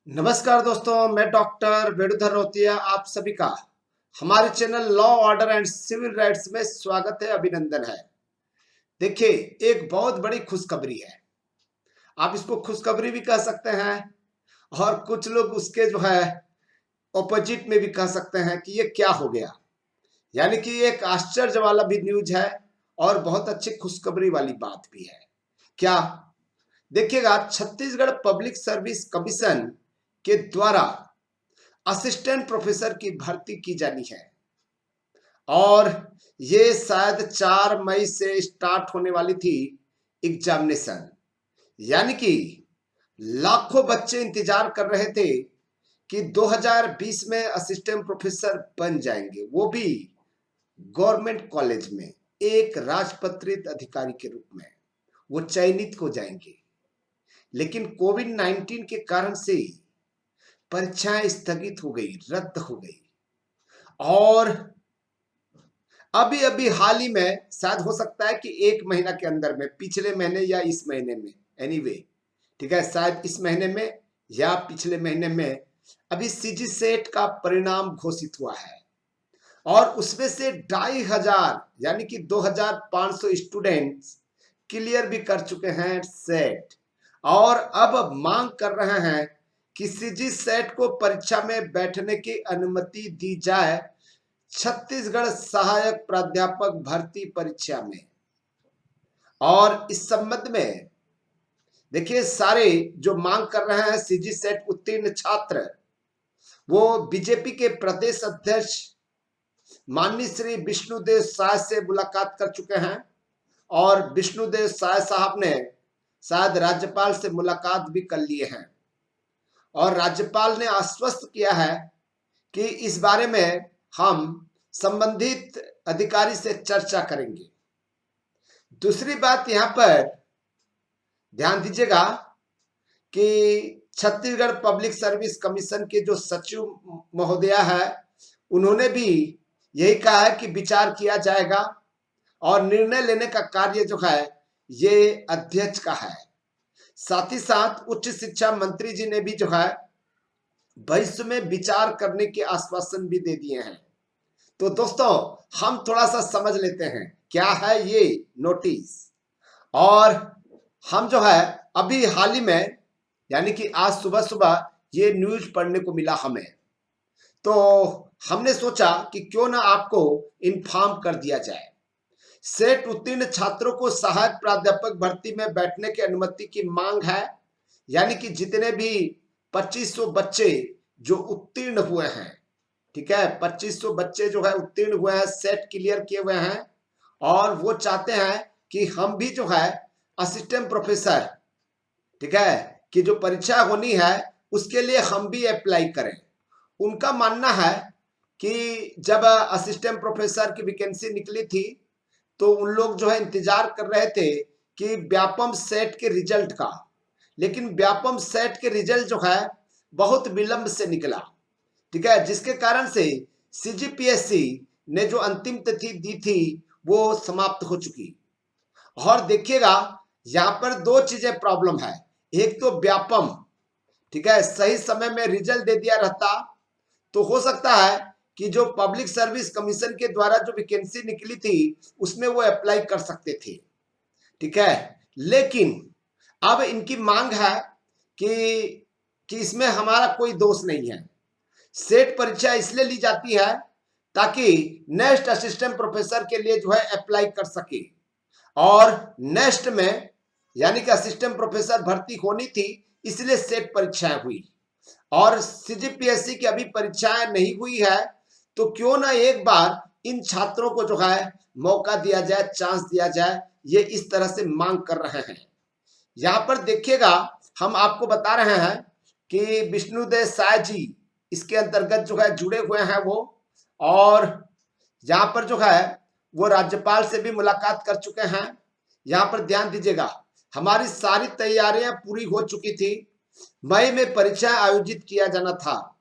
नमस्कार दोस्तों, मैं डॉक्टर वेणुधर रोतिया आप सभी का हमारे channel law order and civil rights में स्वागत है, अभिनंदन है। देखिए, एक बहुत बड़ी खुशखबरी है। आप इसको खुशखबरी भी कह सकते हैं और कुछ लोग उसके जो है ऑपोजिट में भी कह सकते हैं कि ये क्या हो गया। यानी कि एक आश्चर्य वाला भी न्यूज है और बहुत अच्छी खुशखबरी वाली बात भी है। क्या? देखिएगा, छत्तीसगढ़ पब्लिक सर्विस कमीशन के द्वारा असिस्टेंट प्रोफेसर की भर्ती की जानी है और ये शायद 4 मई से स्टार्ट होने वाली थी एग्जामिनेशन। यानी कि लाखों बच्चे इंतजार कर रहे थे कि 2020 में असिस्टेंट प्रोफेसर बन जाएंगे, वो भी गवर्नमेंट कॉलेज में एक राजपत्रित अधिकारी के रूप में वो चयनित हो जाएंगे। लेकिन कोविड-19 के कारण से परीक्षाएं स्थगित हो गई, रद्द हो गई और अभी अभी हाल ही में, शायद हो सकता है कि 1 महीना के अंदर में, पिछले महीने या इस महीने में, एनीवे ठीक है, शायद इस महीने में या पिछले महीने में अभी सीजी सेट का परिणाम घोषित हुआ है और उसमें से 2500 यानी कि 2500 स्टूडेंट्स क्लियर भी कर चुके हैं सेट और अब मांग कर रहे हैं कि सीजी सेट को परीक्षा में बैठने की अनुमति दी जाए छत्तीसगढ़ सहायक प्राध्यापक भर्ती परीक्षा में। और इस संबंध में देखिए, सारे जो मांग कर रहे हैं सीजी सेट उत्तीर्ण छात्र, वो बीजेपी के प्रदेश अध्यक्ष माननीय श्री विष्णुदेव साय से मुलाकात कर चुके हैं और विष्णुदेव साय साहब ने शायद राज्यपाल से मुलाकात भी कर लिए हैं और राज्यपाल ने आश्वस्त किया है कि इस बारे में हम संबंधित अधिकारी से चर्चा करेंगे। दूसरी बात यहां पर ध्यान दीजिएगा कि छत्तीसगढ़ पब्लिक सर्विस कमीशन के जो सचिव महोदया है, उन्होंने भी यही कहा है कि विचार किया जाएगा और निर्णय लेने का कार्य जो है ये अध्यक्ष का है। साथ ही साथ उच्च शिक्षा मंत्री जी ने भी जो है भविष्य में विचार करने के आश्वासन भी दे दिए हैं। तो दोस्तों, हम थोड़ा सा समझ लेते हैं क्या है ये नोटिस। और हम जो है अभी हाल ही में, यानी कि आज सुबह सुबह ये न्यूज पढ़ने को मिला हमें, तो हमने सोचा कि क्यों ना आपको इन्फॉर्म कर दिया जाए। सेट उत्तीर्ण छात्रों को सहायक प्राध्यापक भर्ती में बैठने की अनुमति की मांग है। यानी कि जितने भी 2500 बच्चे जो उत्तीर्ण हुए हैं, ठीक है, 2500 बच्चे जो है उत्तीर्ण हुए हैं, सेट क्लियर किए हुए हैं और वो चाहते हैं कि हम भी जो है असिस्टेंट प्रोफेसर, ठीक है, कि जो परीक्षा होनी है उसके लिए हम भी अप्लाई करें। उनका मानना है कि जब असिस्टेंट प्रोफेसर की वैकेंसी निकली थी तो उन लोग जो है इंतजार कर रहे थे कि व्यापम सेट के रिजल्ट का, लेकिन व्यापम सेट के रिजल्ट जो है बहुत विलंब से निकला, ठीक है, जिसके कारण से सीजीपीएससी ने जो अंतिम तिथि दी थी वो समाप्त हो चुकी। और देखिएगा, यहां पर दो चीजें प्रॉब्लम है। एक तो व्यापम, ठीक है, सही समय में रिजल्ट दे दिया रहता तो हो सकता है कि जो पब्लिक सर्विस कमीशन के द्वारा जो वैकेंसी निकली थी उसमें वो अप्लाई कर सकते थे, ठीक है। लेकिन अब इनकी मांग है कि इसमें हमारा कोई दोष नहीं है। सेट परीक्षा इसलिए ली जाती है ताकि नेक्स्ट असिस्टेंट प्रोफेसर के लिए जो है अप्लाई कर सके और नेक्स्ट में, यानी कि असिस्टेंट प्रोफेसर भर्ती होनी थी, इसलिए सेट परीक्षाएं हुई और सीजीपीएससी की अभी परीक्षाएं नहीं हुई है। तो क्यों ना एक बार इन छात्रों को जो है मौका दिया जाए, चांस दिया जाए, ये इस तरह से मांग कर रहे हैं। यहां पर देखिएगा, हम आपको बता रहे हैं कि विष्णुदेव साय जी इसके अंतर्गत जो है जुड़े हुए हैं वो, और यहाँ पर जो है वो राज्यपाल से भी मुलाकात कर चुके हैं। यहाँ पर ध्यान दीजिएगा, हमारी सारी तैयारियां पूरी हो चुकी थी। मई में परीक्षा आयोजित किया जाना था।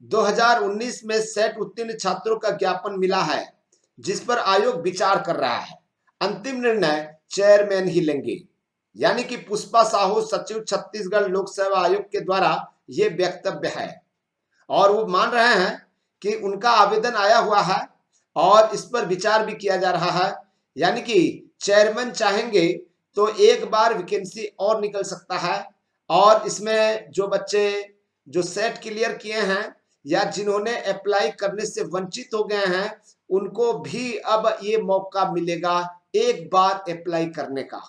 2019 में सेट उत्तीर्ण छात्रों का ज्ञापन मिला है जिस पर आयोग विचार कर रहा है। अंतिम निर्णय चेयरमैन ही लेंगे। यानी कि पुष्पा साहू, सचिव, छत्तीसगढ़ लोक सेवा आयोग के द्वारा ये वक्तव्य है और वो मान रहे हैं कि उनका आवेदन आया हुआ है और इस पर विचार भी किया जा रहा है। यानी कि चेयरमैन चाहेंगे तो एक बार वैकेंसी और निकल सकता है और इसमें जो बच्चे जो सेट क्लियर किए हैं या जिन्होंने अप्लाई करने से वंचित हो गए हैं उनको भी अब ये मौका मिलेगा एक बार अप्लाई करने का।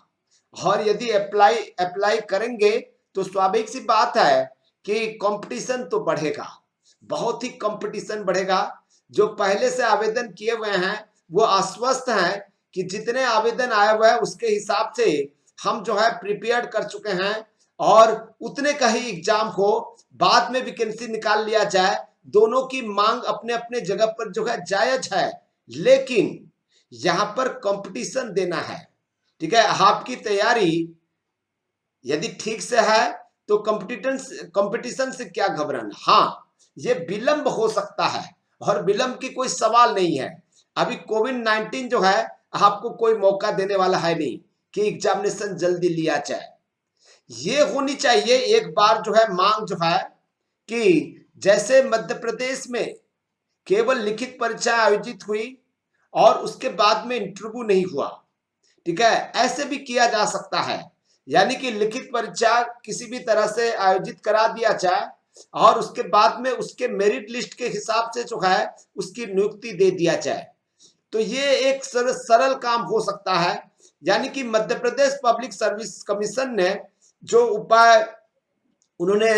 और यदि अप्लाई करेंगे तो स्वाभाविक सी बात है कि कंपटीशन तो बढ़ेगा, बहुत ही कंपटीशन बढ़ेगा। जो पहले से आवेदन किए हुए हैं वो आश्वस्त हैं कि जितने आवेदन आए हुए हैं उसके हिसाब से हम जो है प्रिपेयर कर चुके हैं और उतने का ही एग्जाम हो, बाद में वैकेंसी निकाल लिया जाए। दोनों की मांग अपने अपने जगह पर जो है जायज है, लेकिन यहां पर कंपटीशन देना है। ठीक है, आपकी तैयारी यदि ठीक से है तो कंपटीशन से क्या घबराना। हाँ, ये विलंब हो सकता है और विलंब की कोई सवाल नहीं है। अभी कोविड-19 जो है आपको कोई मौका देने वाला है नहीं कि एग्जामिनेशन जल्दी लिया जाए। ये होनी चाहिए एक बार जो है मांग जो है कि जैसे मध्य प्रदेश में केवल लिखित परीक्षा आयोजित हुई और उसके बाद में इंटरव्यू नहीं हुआ, ठीक है, ऐसे भी किया जा सकता है। यानी कि लिखित परीक्षा किसी भी तरह से आयोजित करा दिया जाए और उसके बाद में उसके मेरिट लिस्ट के हिसाब से जो है उसकी नियुक्ति दे दिया जाए, तो ये एक सरल काम हो सकता है। यानी कि Madhya Pradesh public service commission ने जो उपाय उन्होंने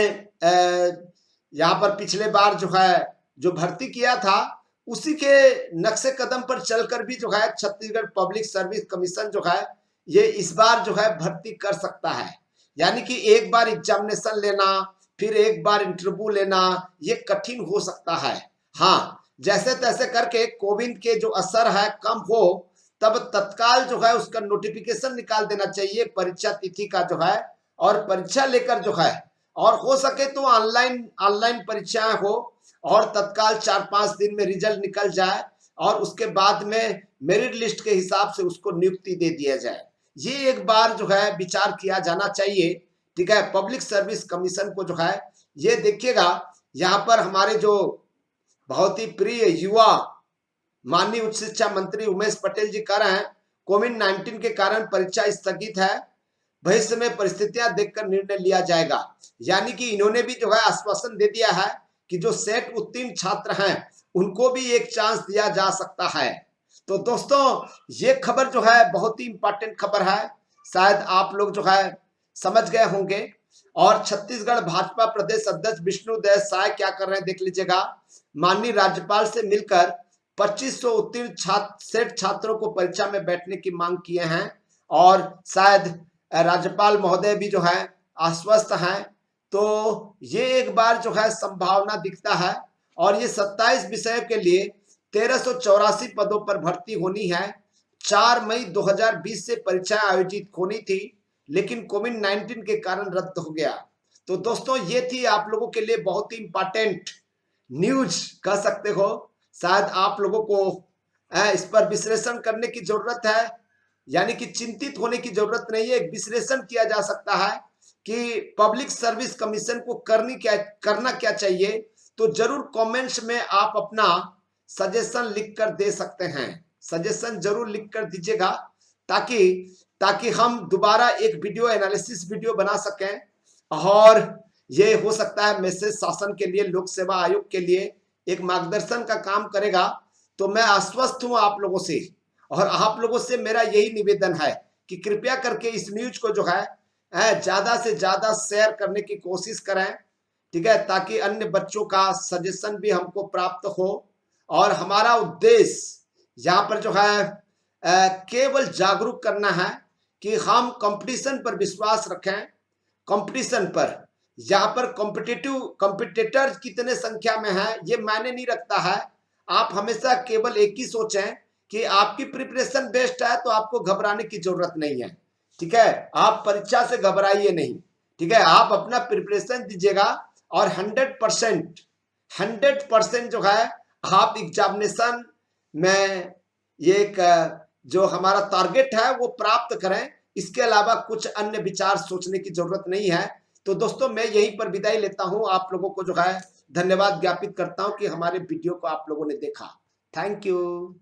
यहाँ पर पिछले बार जो है जो भर्ती किया था उसी के नक्शे कदम पर चलकर भी जो है छत्तीसगढ़ पब्लिक सर्विस कमीशन जो है ये इस बार जो है भर्ती कर सकता है। यानी कि एक बार एग्जामिनेशन लेना फिर एक बार इंटरव्यू लेना ये कठिन हो सकता है। हाँ, जैसे तैसे करके कोविड के जो असर है कम हो तब तत्काल जो है उसका नोटिफिकेशन निकाल देना चाहिए परीक्षा तिथि का जो है, और परीक्षा लेकर जो है और हो सके तो ऑनलाइन परीक्षाएं हो और तत्काल 4-5 दिन में रिजल्ट निकल जाए और उसके बाद में मेरिट लिस्ट के हिसाब से उसको नियुक्ति दे दिया जाए। ये एक बार जो है विचार किया जाना चाहिए। ठीक है, पब्लिक सर्विस कमीशन को जो है ये देखिएगा, यहाँ पर हमारे जो बहुत ही प्रिय युवा माननीय उच्च शिक्षा मंत्री उमेश पटेल जी कह रहे हैं कोविड-19 के कारण परीक्षा स्थगित है, भविष्य में परिस्थितियां देखकर निर्णय लिया जाएगा। यानी कि इन्होंने भी जो है आश्वासन दे दिया है कि जो सेट उत्तीर्ण छात्र हैं उनको भी एक चांस दिया जा सकता है। तो दोस्तों ये खबर जो है बहुत ही इंपॉर्टेंट खबर है, शायद आप लोग जो है समझ गए होंगे। और छत्तीसगढ़ भाजपा प्रदेश अध्यक्ष विष्णुदेव साय क्या कर रहे हैं देख लीजिएगा। माननीय राज्यपाल से मिलकर 2500 उत्तीर्ण सेट छात्रों को परीक्षा में बैठने की मांग किए हैं और शायद राज्यपाल महोदय भी जो है आश्वस्त हैं। तो ये एक बार जो है संभावना दिखता है और ये 27 विषयों के लिए 1384 पदों पर भर्ती होनी है। 4 मई 2020 से परीक्षा आयोजित होनी थी लेकिन कोविड-19 के कारण रद्द हो गया। तो दोस्तों ये थी आप लोगों के लिए बहुत ही इंपॉर्टेंट न्यूज कह सकते हो। शायद आप लोगों को इस पर विश्लेषण करने की जरूरत है, यानी कि चिंतित होने की जरूरत नहीं है। विश्लेषण किया जा सकता है कि पब्लिक सर्विस कमीशन को करना क्या चाहिए। तो जरूर कमेंट्स में आप अपना सजेशन लिख कर दे सकते हैं, सजेशन जरूर लिख कर दीजिएगा ताकि हम दोबारा एक वीडियो एनालिसिस वीडियो बना सकें। और ये हो सकता है मैसेज शासन के लिए, लोक सेवा आयोग के लिए एक मार्गदर्शन का काम करेगा। तो मैं आश्वस्त हूं आप लोगों से और आप लोगों से मेरा यही निवेदन है कि कृपया करके इस न्यूज को जो है ज्यादा से ज्यादा शेयर करने की कोशिश करें, ठीक है, ताकि अन्य बच्चों का सजेशन भी हमको प्राप्त हो। और हमारा उद्देश्य यहाँ पर जो है केवल जागरूक करना है कि हम कंपटीशन पर विश्वास रखें। कंपटीशन पर यहाँ पर कंपिटिटर कितने संख्या में है ये मायने नहीं रखता है। आप हमेशा केवल एक ही सोचें कि आपकी प्रिपरेशन बेस्ट है तो आपको घबराने की जरूरत नहीं है। ठीक है, आप परीक्षा से घबराइए नहीं। ठीक है, आप अपना प्रिपरेशन दीजिएगा और 100% जो है आप एग्जामिनेशन में एक जो हमारा टारगेट है वो प्राप्त करें। इसके अलावा कुछ अन्य विचार सोचने की जरूरत नहीं है। तो दोस्तों मैं यहीं पर विदाई लेता हूं, आप लोगों को जो है धन्यवाद ज्ञापित करता हूं कि हमारे वीडियो को आप लोगों ने देखा। Thank you.